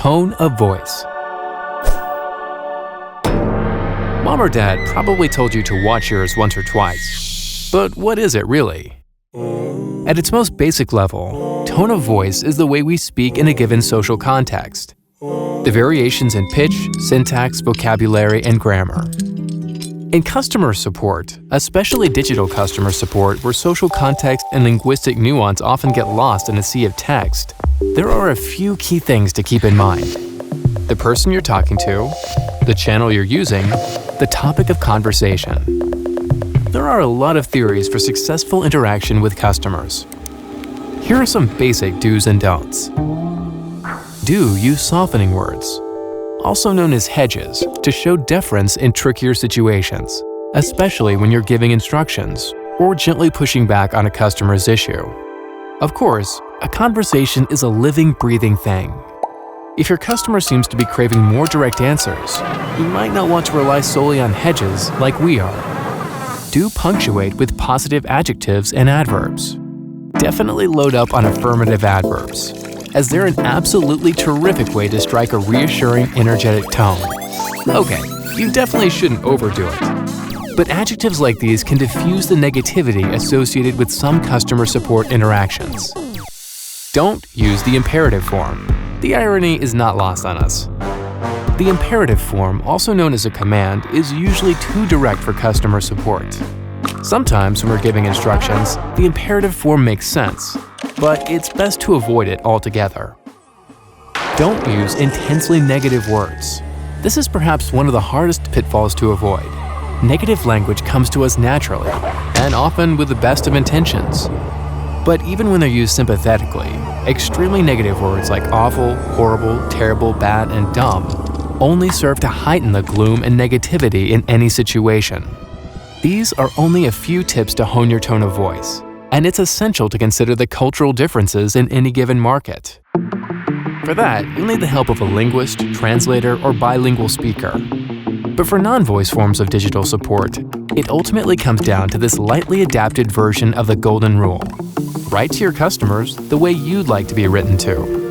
Tone of voice. Mom or dad probably told you to watch yours once or twice. But what is it really? At its most basic level, tone of voice is the way we speak in a given social context. The variations in pitch, syntax, vocabulary, and grammar. In customer support, especially digital customer support where social context and linguistic nuance often get lost in a sea of text, there are a few key things to keep in mind. The person you're talking to, the channel you're using, the topic of conversation. There are a lot of theories for successful interaction with customers. Here are some basic do's and don'ts. Do use softening words, also known as hedges, to show deference in trickier situations, especially when you're giving instructions or gently pushing back on a customer's issue. Of course, a conversation is a living, breathing thing. If your customer seems to be craving more direct answers, you might not want to rely solely on hedges like we are. Do punctuate with positive adjectives and adverbs. Definitely load up on affirmative adverbs, as they're an absolutely terrific way to strike a reassuring, energetic tone. Okay, you definitely shouldn't overdo it. But adjectives like these can diffuse the negativity associated with some customer support interactions. Don't use the imperative form. The irony is not lost on us. The imperative form, also known as a command, is usually too direct for customer support. Sometimes when we're giving instructions, the imperative form makes sense, but it's best to avoid it altogether. Don't use intensely negative words. This is perhaps one of the hardest pitfalls to avoid. Negative language comes to us naturally, and often with the best of intentions. But even when they're used sympathetically, extremely negative words like awful, horrible, terrible, bad, and dumb only serve to heighten the gloom and negativity in any situation. These are only a few tips to hone your tone of voice, and it's essential to consider the cultural differences in any given market. For that, you'll need the help of a linguist, translator, or bilingual speaker. But for non-voice forms of digital support, it ultimately comes down to this lightly adapted version of the golden rule. Write to your customers the way you'd like to be written to.